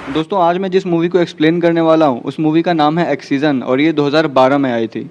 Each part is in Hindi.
दोस्तों आज मैं जिस मूवी को एक्सप्लेन करने वाला हूँ उस मूवी का नाम है एक्सीजन और ये 2012 में आई थी।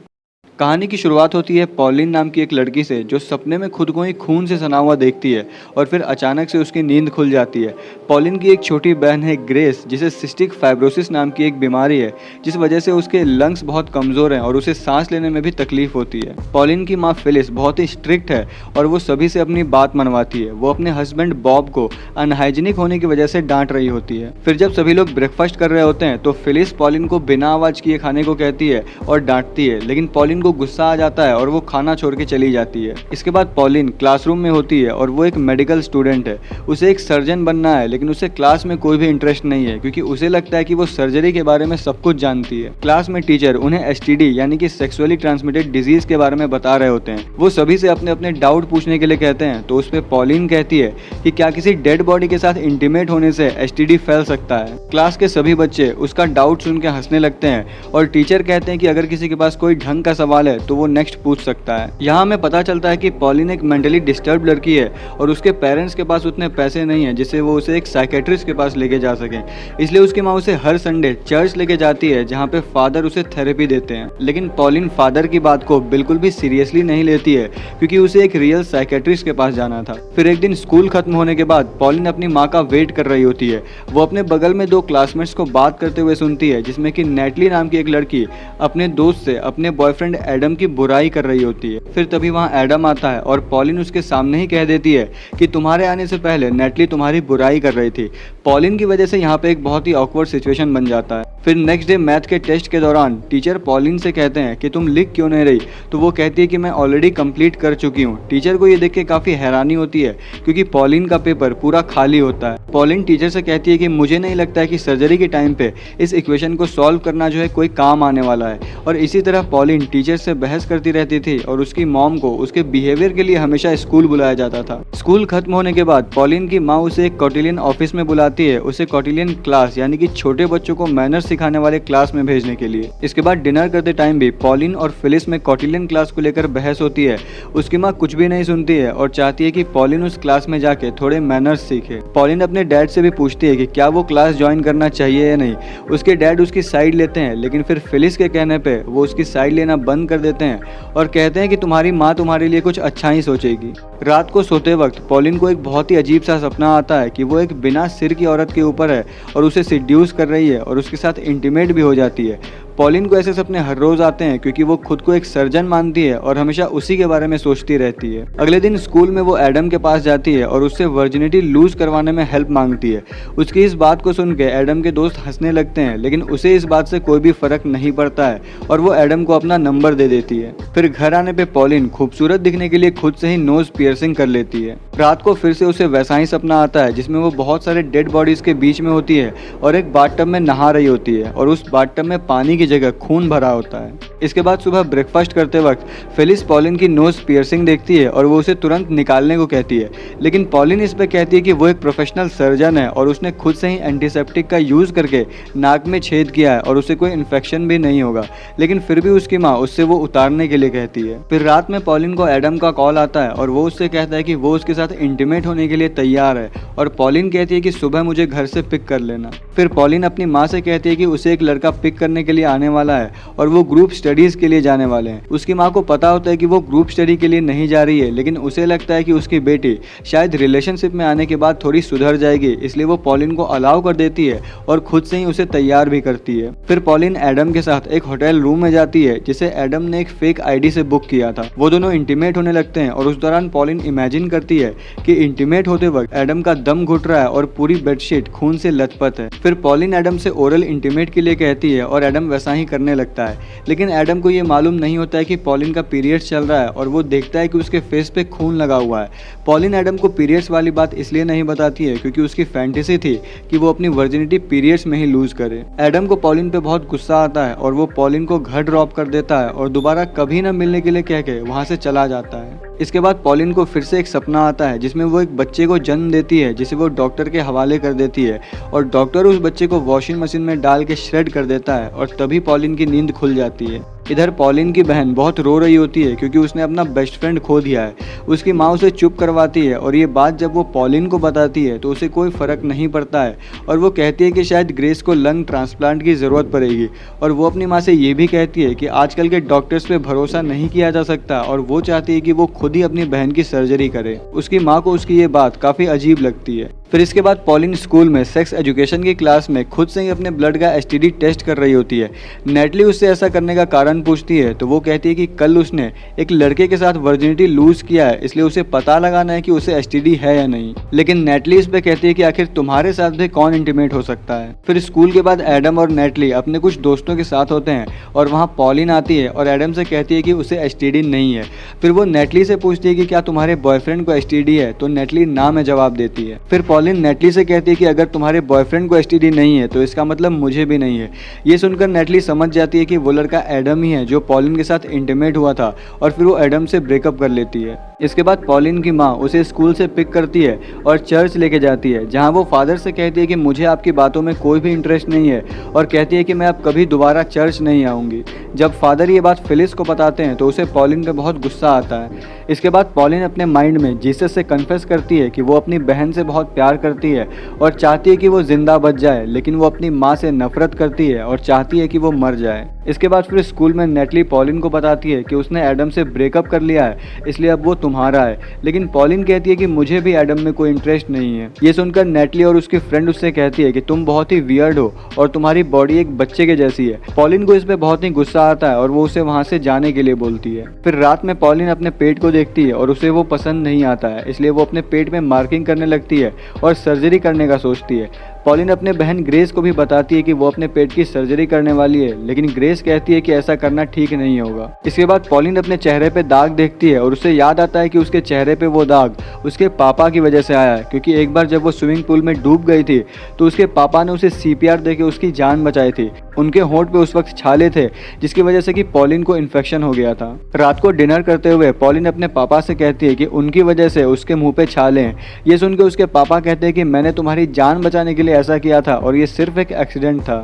कहानी की शुरुआत होती है पॉलिन नाम की एक लड़की से जो सपने में खुद को ही खून से सना हुआ देखती है और फिर अचानक से उसकी नींद खुल जाती है। पॉलिन की एक छोटी बहन है ग्रेस जिसे सिस्टिक फाइब्रोसिस नाम की एक बीमारी है जिस वजह से उसके लंग्स बहुत कमज़ोर हैं और उसे सांस लेने में भी तकलीफ होती है। पॉलिन की माँ फिलिस बहुत ही स्ट्रिक्ट है और वो सभी से अपनी बात मनवाती है। वो अपने हस्बैंड बॉब को अनहाइजीनिक होने की वजह से डांट रही होती है। फिर जब सभी लोग ब्रेकफास्ट कर रहे होते हैं तो फिलिस पॉलिन को बिना आवाज़ किए खाने को कहती है और डांटती है, लेकिन पॉलिन को गुस्सा आ जाता है और वो खाना छोड़ के चली जाती है। इसके बाद पॉलिन क्लासरूम में होती है और वो एक मेडिकल स्टूडेंट है। उसे एक सर्जन बनना है लेकिन उसे क्लास में कोई भी इंटरेस्ट नहीं है क्योंकि उसे लगता है कि वो सर्जरी के बारे में सब कुछ जानती है। क्लास में टीचर उन्हें एसटीडी यानी कि सेक्सुअली ट्रांसमिटेड डिजीज के बारे में बता रहे होते हैं। वो सभी से अपने अपने डाउट पूछने के लिए कहते हैं तो उस पर पॉलिन कहती है कि क्या किसी डेड बॉडी के साथ इंटीमेट होने से एसटीडी फैल सकता है। क्लास के सभी बच्चे उसका डाउट सुन के हंसने लगते हैं और टीचर कहते हैं कि अगर किसी के पास कोई ढंग का सवाल है तो वो नेक्स्ट पूछ सकता है। यहाँ हमें पता चलता है कि पॉलिन एक मेंटली डिस्टर्ब लड़की है और उसके पेरेंट्स के पास उतने पैसे नहीं है जिससे वो उसे एक साइकेट्रिस्ट के पास लेके जा सके। इसलिए उसकी माँ उसे हर संडे चर्च लेके जाती है जहाँ पे फादर उसे थेरेपी देते हैं। लेकिन पॉलिन फादर की बात को बिल्कुल भी सीरियसली नहीं लेती है क्योंकि उसे एक रियल साइकेट्रिस्ट के पास जाना था। फिर एक दिन स्कूल खत्म होने के बाद पॉलिन अपनी माँ का वेट कर रही होती है। वो अपने बगल में दो क्लासमेट्स को बात करते हुए सुनती है जिसमें कि नेटली नाम की एक लड़की अपने दोस्त से अपने बॉयफ्रेंड एडम की बुराई कर रही होती है। फिर तभी वहाँ एडम आता है और पॉलिन उसके सामने ही कह देती है कि तुम्हारे आने से पहले नेटली तुम्हारी बुराई कर रही थी। पॉलिन की वजह से यहाँ पे एक बहुत ही ऑकवर्ड सिचुएशन बन जाता है। फिर नेक्स्ट डे मैथ के टेस्ट के दौरान टीचर पॉलिन से कहते हैं कि तुम लिख क्यों नहीं रही, तो वो कहती है कि मैं ऑलरेडी कंप्लीट कर चुकी हूँ। टीचर को ये देख के काफ़ी हैरानी होती है क्योंकि पॉलिन का पेपर पूरा खाली होता है। पॉलिन टीचर से कहती है कि मुझे नहीं लगता है कि सर्जरी के टाइम पे इस इक्वेशन को सॉल्व करना जो है कोई काम आने वाला है। और इसी तरह पॉलिन टीचर से बहस करती रहती थी और उसकी मॉम को उसके बिहेवियर के लिए हमेशा स्कूल बुलाया जाता था। स्कूल खत्म होने के बाद पॉलिन की माँ उसे एक कॉटिलियन ऑफिस में बुलाती है, उसे कॉटिलियन क्लास यानी कि छोटे बच्चों को मैनर्स सिखाने वाले क्लास में भेजने के लिए। इसके बाद डिनर करते टाइम भी पॉलिन और फिलिस में कॉटिलियन क्लास को लेकर बहस होती है। उसकी माँ कुछ भी नहीं सुनती है और चाहती है कि पॉलिन उस क्लास में जाके थोड़े मैनर्स सीखे। पॉलिन अपने डैड से भी पूछती है कि क्या वो क्लास ज्वाइन करना चाहिए या नहीं। उसके डैड उसकी साइड लेते हैं लेकिन फिर फिलिस के कहने पे वो उसकी साइड लेना बंद कर देते हैं और कहते हैं कि तुम्हारी माँ तुम्हारे लिए कुछ अच्छा ही सोचेगी। रात को सोते वक्त पॉलिन को एक बहुत ही अजीब सा सपना आता है कि वो एक बिना सिर की औरत के ऊपर है और उसे सिड्यूस कर रही है और उसके साथ इंटीमेट भी हो जाती है। पॉलिन को ऐसे सपने हर रोज आते हैं क्योंकि वो खुद को एक सर्जन मानती है और हमेशा उसी के बारे में सोचती रहती है। अगले दिन स्कूल में वो एडम के पास जाती है और उससे वर्जिनिटी लूज करवाने में हेल्प मांगती है। उसकी इस बात को सुन के एडम के दोस्त हंसने लगते हैं लेकिन उसे इस बात से कोई भी फर्क नहीं पड़ता है और वो एडम को अपना नंबर दे देती है। फिर घर आने पे पॉलिन खूबसूरत दिखने के लिए खुद से ही नोज पियर्सिंग कर लेती है। रात को फिर से उसे वैसा ही सपना आता है जिसमें वो बहुत सारे डेड बॉडीज के बीच में होती है और एक बाथटब में नहा रही होती है और उस बाथटब में पानी की जगह खून भरा होता है। इसके बाद सुबह ब्रेकफास्ट करते वक्त फिलिस पॉलिन की नोज पियर्सिंग देखती है और वो उसे तुरंत निकालने को कहती है, लेकिन पॉलिन इस पे कहती है कि वो एक प्रोफेशनल सर्जन है और उसने खुद से ही एंटीसेप्टिक का यूज करके नाक में छेद किया है और उसे कोई इन्फेक्शन भी नहीं होगा। लेकिन फिर भी उसकी माँ उससे वो उतारने के लिए कहती है। फिर रात में पॉलिन को एडम का कॉल आता है और वो उससे कहता है कि वो उसके साथ इंटीमेट होने के लिए तैयार है और पॉलिन कहती है कि सुबह मुझे घर से पिक कर लेना। फिर पॉलिन अपनी माँ से कहती है कि उसे एक लड़का पिक करने के लिए आने वाला है और वो ग्रुप स्टडीज के लिए जाने वाले हैं। उसकी माँ को पता होता है कि वो ग्रुप स्टडी के लिए नहीं जा रही है लेकिन उसे लगता है कि उसकी बेटी शायद रिलेशनशिप में आने के बाद थोड़ी सुधर जाएगी, इसलिए वो पॉलिन को अलाउ कर देती है और खुद से ही उसे तैयार भी करती है। फिर पॉलिन एडम के साथ एक होटल रूम में जाती है जिसे एडम ने एक फेक आईडी से बुक किया था। वो दोनों इंटीमेट होने लगते हैं और उस दौरान पॉलिन इमेजिन करती है कि इंटीमेट होते वक्त एडम का दम घुट रहा है और पूरी बेडशीट खून से लथपथ है। फिर पॉलिन एडम से ओरल इंटीमेट के लिए कहती है और एडम वैसा ही करने लगता है, लेकिन एडम को ये मालूम नहीं होता है कि पॉलिन का पीरियड्स चल रहा है और वो देखता है कि उसके फेस पे खून लगा हुआ है। पॉलिन एडम को पीरियड्स वाली बात इसलिए नहीं बताती है क्योंकि उसकी फैंटेसी थी कि वो अपनी वर्जिनिटी पीरियड्स में ही लूज करे। एडम को पॉलिन पे बहुत गुस्सा आता है और वो पॉलिन को घर ड्रॉप कर देता है और दोबारा कभी ना मिलने के लिए कह के वहाँ से चला जाता है। इसके बाद पॉलिन को फिर से एक सपना आता है जिसमें वो एक बच्चे को जन्म देती है जिसे वो डॉक्टर के हवाले कर देती है और डॉक्टर उस बच्चे को वॉशिंग मशीन में डाल के श्रेड कर देता है और तभी पॉलिन की नींद खुल जाती है। इधर पॉलिन की बहन बहुत रो रही होती है क्योंकि उसने अपना बेस्ट फ्रेंड खो दिया है। उसकी माँ उसे चुप करवाती है और ये बात जब वो पॉलिन को बताती है तो उसे कोई फ़र्क नहीं पड़ता है और वो कहती है कि शायद ग्रेस को लंग ट्रांसप्लांट की ज़रूरत पड़ेगी। और वो अपनी माँ से ये भी कहती है कि आजकल के डॉक्टर्स पे भरोसा नहीं किया जा सकता और वो चाहती है कि वो खुद ही अपनी बहन की सर्जरी करे। उसकी माँ को उसकी ये बात काफ़ी अजीब लगती है। फिर इसके बाद पॉलिन स्कूल में सेक्स एजुकेशन की क्लास में खुद से ही अपने ब्लड का एसटीडी टेस्ट कर रही होती है। नेटली उससे ऐसा करने का कारण पूछती है तो वो कहती है कि कल उसने एक लड़के के साथ वर्जिनिटी लूज किया है, इसलिए उसे पता लगाना है कि उसे एसटीडी है या नहीं। लेकिन नेटली इस पे कहती है कि आखिर तुम्हारे साथ भी कौन इंटीमेट हो सकता है। फिर स्कूल के बाद एडम और नेटली अपने कुछ दोस्तों के साथ होते हैं और वहाँ पॉलिन आती है और एडम से कहती है कि उसे एसटीडी नहीं है। फिर वो नेटली से पूछती है कि क्या तुम्हारे बॉयफ्रेंड को एसटीडी है, तो नेटली ना में जवाब देती है। फिर पॉलिन नेटली से कहती है कि अगर तुम्हारे बॉयफ्रेंड को एसटीडी नहीं है तो इसका मतलब मुझे भी नहीं है। ये सुनकर नेटली समझ जाती है कि वो लड़का एडम ही है जो पॉलिन के साथ इंटीमेट हुआ था और फिर वो एडम से ब्रेकअप कर लेती है। इसके बाद पॉलिन की माँ उसे स्कूल से पिक करती है और चर्च लेके जाती है, जहाँ वो फादर से कहती है कि मुझे आपकी बातों में कोई भी इंटरेस्ट नहीं है और कहती है कि मैं अब कभी दोबारा चर्च नहीं आऊँगी। जब फादर ये बात फिलिस को बताते हैं तो उसे पॉलिन पे बहुत गुस्सा आता है। इसके बाद पॉलिन अपने माइंड में जीसस से कन्फेस करती है कि वो अपनी बहन से बहुत प्यार करती है और चाहती है कि वो जिंदा बच जाए, लेकिन वो अपनी माँ से नफरत करती है और चाहती है कि वो मर जाए। इसके बाद फिर स्कूल में नेटली पॉलिन को बताती है कि उसने एडम से ब्रेकअप कर लिया है, इसलिए अब वो तुम्हारा है। लेकिन पॉलिन कहती है कि मुझे भी एडम में कोई इंटरेस्ट नहीं है। ये सुनकर नेटली और उसकी फ्रेंड उससे कहती है कि तुम बहुत ही वियर्ड हो और तुम्हारी बॉडी एक बच्चे के जैसी है। पॉलिन को इस पे बहुत ही गुस्सा आता है और वो उसे वहाँ से जाने के लिए बोलती है। फिर रात में पॉलिन अपने पेट को देखती है और उसे वो पसंद नहीं आता है, इसलिए वो अपने पेट में मार्किंग करने लगती है और सर्जरी करने का सोचती है। पॉलिन अपने बहन ग्रेस को भी बताती है कि वो अपने पेट की सर्जरी करने वाली है, लेकिन ग्रेस कहती है कि ऐसा करना ठीक नहीं होगा। इसके बाद पॉलिन अपने चेहरे पे दाग देखती है और उसे याद आता है कि उसके चेहरे पे वो दाग उसके पापा की वजह से आया है, क्योंकि एक बार जब वो स्विमिंग पूल में डूब गई थी तो उसके पापा ने उसे सीपीआर देके उसकी जान बचाई थी। उनके होंठ पे उस वक्त छाले थे जिसकी वजह से कि पॉलिन को इन्फेक्शन हो गया था। रात को डिनर करते हुए पॉलिन अपने पापा से कहती है कि उनकी वजह से उसके मुंह पे छाले हैं। ये सुनकर उसके पापा कहते हैं कि मैंने तुम्हारी जान बचाने के लिए ऐसा किया था और ये सिर्फ एक एक्सीडेंट था।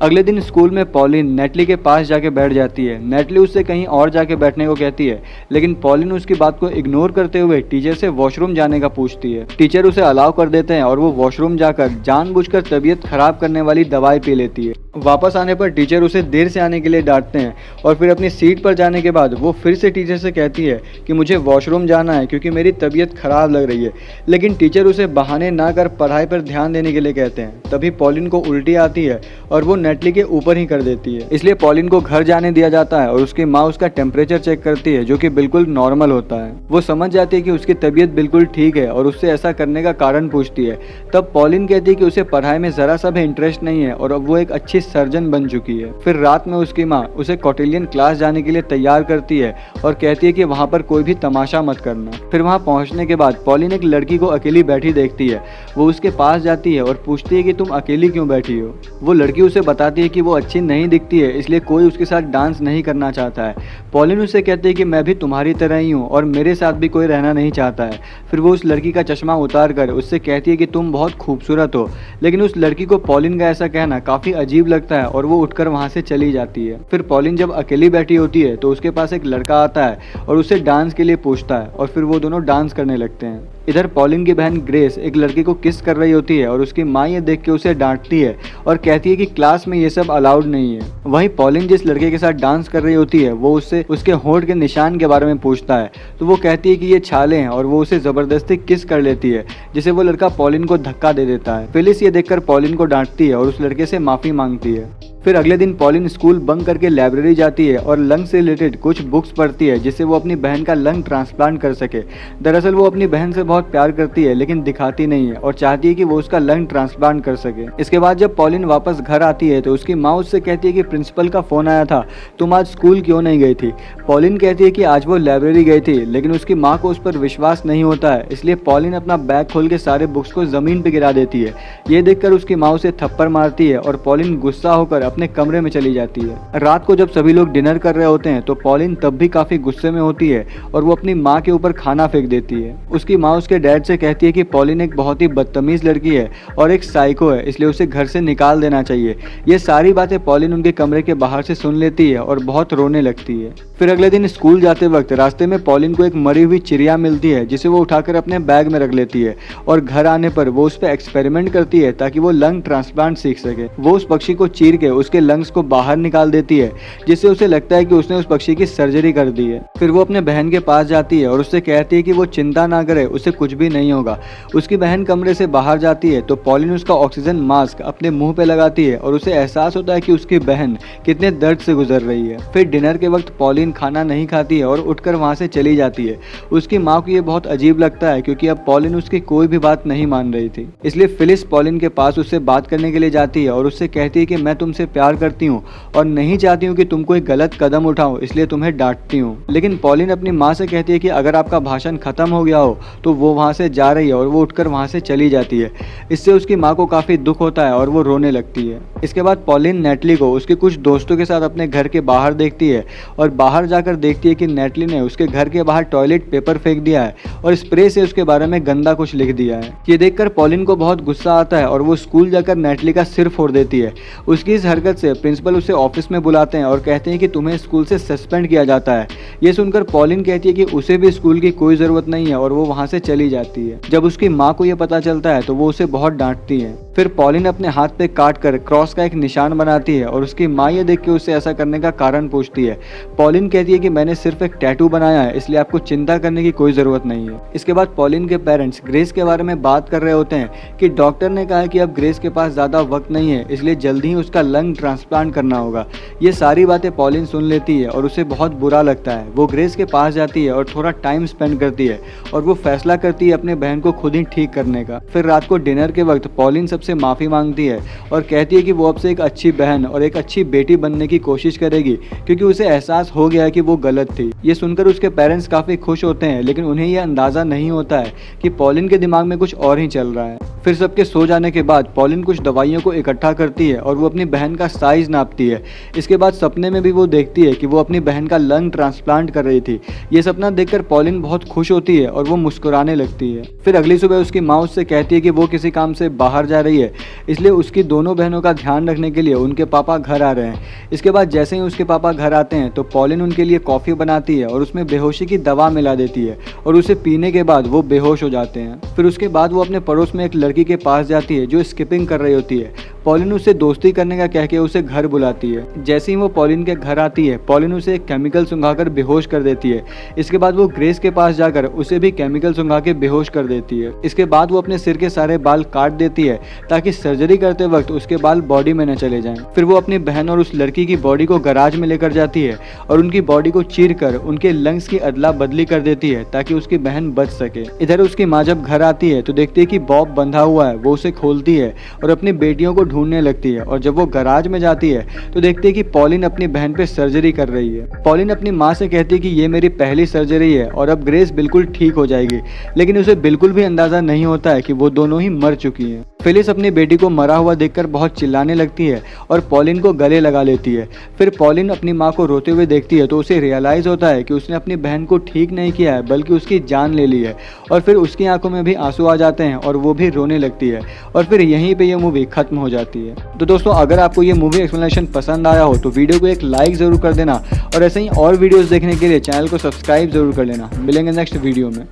अगले दिन स्कूल में पॉलिन नेटली के पास जाके बैठ जाती है। नेटली उससे कहीं और जाके बैठने को कहती है, लेकिन पॉलिन उसकी बात को इग्नोर करते हुए टीचर से वॉशरूम जाने का पूछती है। टीचर उसे अलाउ कर देते हैं और वो वॉशरूम जाकर जानबूझकर तबीयत खराब करने वाली दवाई पी लेती है। वापस आने पर टीचर उसे देर से आने के लिए डांटते हैं और फिर अपनी सीट पर जाने के बाद वो फिर से टीचर से कहती है कि मुझे वॉशरूम जाना है क्योंकि मेरी तबीयत खराब लग रही है, लेकिन टीचर उसे बहाने ना कर पढ़ाई पर ध्यान देने के लिए कहते हैं। तभी पॉलिन को उल्टी आती है और वो नेटली के ऊपर ही कर देती है, इसलिए पॉलिन को घर जाने दिया जाता है और उसकी माँ उसका टेम्परेचर चेक करती है जो कि बिल्कुल नॉर्मल होता है। वो समझ जाती है कि उसकी तबीयत बिल्कुल ठीक है और उससे ऐसा करने का कारण पूछती है। तब पॉलिन कहती है कि उसे पढ़ाई में जरा सा भी इंटरेस्ट नहीं है और अब वो एक अच्छी सर्जन बन चुकी है। फिर रात में उसकी माँ उसे कॉटिलियन क्लास जाने के लिए तैयार करती है और कहती है कि वहाँ पर कोई भी तमाशा मत करना। फिर वहाँ पहुँचने के बाद पॉलिन एक लड़की को अकेली बैठी देखती है। वो उसके पास जाती है और पूछती है कि तुम अकेली क्यों बैठी हो। वो लड़की उसे बताती है कि वो अच्छी नहीं दिखती है, इसलिए कोई उसके साथ डांस नहीं करना चाहता है। पॉलिन उससे कहती है कि मैं भी तुम्हारी तरह ही हूँ और मेरे साथ भी कोई रहना नहीं चाहता है। फिर वो उस लड़की का चश्मा उतार कर उससे कहती है कि तुम बहुत खूबसूरत हो, लेकिन उस लड़की को पॉलिन का ऐसा कहना काफ़ी अजीब लगता है और वो उठकर वहाँ से चली जाती है। फिर पॉलिन जब अकेली बैठी होती है तो उसके पास एक लड़का आता है और उससे डांस के लिए पूछता है और फिर वो दोनों डांस करने लगते हैं। इधर पॉलिन की बहन ग्रेस एक लड़के को किस कर रही होती है और उसकी माँ ये देख के उसे डांटती है और कहती है कि क्लास में ये सब अलाउड नहीं है। वहीं पॉलिन जिस लड़के के साथ डांस कर रही होती है वो उससे उसके होंठ के निशान के बारे में पूछता है तो वो कहती है कि ये छाले हैं और वो उसे जबरदस्ती किस कर लेती है, जिसे वो लड़का पॉलिन को धक्का दे देता है। फिलिस ये देखकर पॉलिन को डांटती है और उस लड़के से माफी मांगती है। फिर अगले दिन पॉलिन स्कूल बंक करके लाइब्रेरी जाती है और लंग से रिलेटेड कुछ बुक्स पढ़ती है जिससे वो अपनी बहन का लंग ट्रांसप्लांट कर सके। दरअसल वो अपनी बहन से बहुत प्यार करती है लेकिन दिखाती नहीं है और चाहती है कि वो उसका लंग ट्रांसप्लांट कर सके। इसके बाद जब पॉलिन वापस घर आती है तो उसकी माँ उससे कहती है कि प्रिंसिपल का फ़ोन आया था, तुम आज स्कूल क्यों नहीं गई थी। पॉलिन कहती है कि आज वो लाइब्रेरी गई थी, लेकिन उसकी माँ को उस पर विश्वास नहीं होता है, इसलिए पॉलिन अपना बैग खोल के सारे बुक्स को ज़मीन पर गिरा देती है। ये देखकर उसकी माँ उसे थप्पड़ मारती है और पॉलिन गुस्सा होकर अपने कमरे में चली जाती है। रात को जब सभी लोग डिनर कर रहे होते हैं तो पॉलिन तब भी काफी गुस्से में होती है और वो अपनी माँ के ऊपर खाना फेंक देती है। उसकी माँ उसके डैड से कहती है कि पॉलिन एक बहुत ही बदतमीज लड़की है और एक साइको है, इसलिए उसे घर से निकाल देना चाहिए। ये सारी बातें पॉलिन उनके कमरे के बाहर से सुन लेती है और बहुत रोने लगती है। फिर अगले दिन स्कूल जाते वक्त रास्ते में पॉलिन को एक मरी हुई चिड़िया मिलती है जिसे वो उठाकर अपने बैग में रख लेती है और घर आने पर वो उस पर एक्सपेरिमेंट करती है ताकि वो लंग ट्रांसप्लांट सीख सके। वो उस पक्षी को चीर के उसके लंग्स को बाहर निकाल देती है जिससे उसे लगता है कि उसने उस पक्षी की सर्जरी कर दी है। फिर वो अपने बहन के पास जाती है और उससे कहती है कि वो चिंता ना करे, उसे कुछ भी नहीं होगा। उसकी बहन कमरे से बाहर जाती है तो पॉलिन उसका ऑक्सीजन मास्क अपने मुंह पे लगाती है और उसे एहसास होता है कि उसकी बहन कितने दर्द से गुजर रही है। फिर डिनर के वक्त पॉलिन खाना नहीं खाती है और उठकर वहां से चली जाती है। उसकी माँ को ये बहुत अजीब लगता है क्योंकि अब पॉलिन उसकी कोई भी बात नहीं मान रही थी। इसलिए फिलिस पॉलिन के पास उससे बात करने के लिए जाती है और उससे कहती है कि मैं तुमसे प्यार करती हूँ और नहीं चाहती हूँ कि तुम कोई गलत कदम उठाओ, इसलिए तुम्हें डांटती हूँ। लेकिन पॉलिन अपनी माँ से कहती है कि अगर आपका भाषण खत्म हो गया हो तो वो वहाँ से जा रही है और वो उठकर वहाँ से चली जाती है। इससे उसकी माँ को काफी दुख होता है और वो रोने लगती है। इसके बाद पॉलिन नेटली को उसके कुछ दोस्तों के साथ अपने घर के बाहर देखती है और बाहर जाकर देखती है कि नेटली ने उसके घर के बाहर टॉयलेट पेपर फेंक दिया है और स्प्रे से उसके बारे में गंदा कुछ लिख दिया है। ये देखकर पॉलिन को बहुत गुस्सा आता है और वो स्कूल जाकर नेटली का सिर फोड़ देती है। उसकी इस हरकत से प्रिंसिपल उसे ऑफिस में बुलाते हैं और कहते हैं कि तुम्हें स्कूल से सस्पेंड किया जाता है। ये सुनकर पॉलिन कहती है कि उसे भी स्कूल की कोई जरूरत नहीं है और वो वहाँ से चली जाती है। जब उसकी माँ को ये पता चलता है तो वो उसे बहुत डांटती है। फिर पॉलिन अपने हाथ पे काट कर क्रॉस का एक निशान बनाती है और उसकी माँ ये देख के उससे ऐसा करने का कारण पूछती है। पॉलिन कहती है कि मैंने सिर्फ एक टैटू बनाया है, इसलिए आपको चिंता करने की कोई जरूरत नहीं है। इसके बाद पॉलिन के पेरेंट्स ग्रेस के बारे में बात कर रहे होते हैं कि डॉक्टर ने कहा कि अब ग्रेस के पास ज्यादा वक्त नहीं है, इसलिए जल्दी ही उसका लंग ट्रांसप्लांट करना होगा। ये सारी बातें पॉलिन सुन लेती है और उसे बहुत बुरा लगता है। वो ग्रेस के पास जाती है और थोड़ा टाइम स्पेंड करती है और वो फैसला करती है अपने बहन को खुद ही ठीक करने का। फिर रात को डिनर के वक्त पॉलिन सबसे माफी मांगती है और कहती है कि वो अब से एक अच्छी बहन और एक अच्छी बेटी बनने की कोशिश करेगी क्योंकि उसे एहसास हो गया है कि वो गलत थी। ये सुनकर उसके पेरेंट्स काफी खुश होते हैं, लेकिन उन्हें यह अंदाजा नहीं होता है कि पॉलिन के दिमाग में कुछ और ही चल रहा है। फिर सबके सो जाने के बाद पॉलिन कुछ दवाइयों को इकट्ठा करती है और वो अपनी बहन का साइज नापती है। इसके बाद सपने में भी वो देखती है कि वो अपनी बहन का लंग ट्रांसप्लांट कर रही थी। ये सपना देखकर पॉलिन बहुत खुश होती है और वो मुस्कुराने लगती है। फिर अगली सुबह उसकी माँ उससे कहती है कि वो किसी काम से बाहर जा रही है, इसलिए उसकी दोनों बहनों का ध्यान रखने के लिए उनके पापा घर आ रहे हैं। इसके बाद जैसे ही उसके पापा घर आते हैं तो पॉलिन उनके लिए कॉफ़ी बनाती है और उसमें बेहोशी की दवा मिला देती है और उसे पीने के बाद वो बेहोश हो जाते हैं। फिर उसके बाद वो अपने पड़ोस में एक लड़की के पास जाती है जो स्किपिंग कर रही होती है। पॉलिन उससे दोस्ती करने का कह के उसे घर बुलाती है। जैसे ही वो पॉलिन के घर आती है पॉलिन उसे एक केमिकल सुंघाकर बेहोश कर देती है। इसके बाद वो ग्रेस के पास जाकर उसे भी केमिकल सुंघा के बेहोश कर देती है। इसके बाद वो अपने सिर के सारे बाल काट देती है ताकि सर्जरी करते वक्त उसके बाल बॉडी में न चले जाएं। फिर वो अपनी बहन और उस लड़की की बॉडी को गराज में लेकर जाती है और उनकी बॉडी को चीर कर उनके लंग्स की अदला बदली कर देती है ताकि उसकी बहन बच सके। इधर उसकी माँ जब घर आती है तो देखती है कि बॉब बंधा हुआ है। वो उसे खोलती है और अपनी बेटियों को ढूंढने लगती है और जब वो गराज में जाती है तो देखती है कि पॉलिन अपनी बहन पे सर्जरी कर रही है। पॉलिन अपनी माँ से कहती है कि ये मेरी पहली सर्जरी है और अब ग्रेस बिल्कुल ठीक हो जाएगी, लेकिन उसे बिल्कुल भी अंदाजा नहीं होता है कि वो दोनों ही मर चुकी हैं। फिलिस अपनी बेटी को मरा हुआ देखकर बहुत चिल्लाने लगती है और पॉलिन को गले लगा लेती है। फिर पॉलिन अपनी माँ को रोते हुए देखती है तो उसे रियलाइज होता है कि उसने अपनी बहन को ठीक नहीं किया है बल्कि उसकी जान ले ली है और फिर उसकी आंखों में भी आंसू आ जाते हैं और वो भी रोने लगती है और फिर यहीं पे ये मूवी खत्म हो जाती है। तो दोस्तों, अगर आपको ये मूवी एक्सप्लेनेशन पसंद आया हो तो वीडियो को एक लाइक ज़रूर कर देना और ऐसे ही और वीडियोज़ देखने के लिए चैनल को सब्सक्राइब ज़रूर कर लेना। मिलेंगे नेक्स्ट वीडियो में।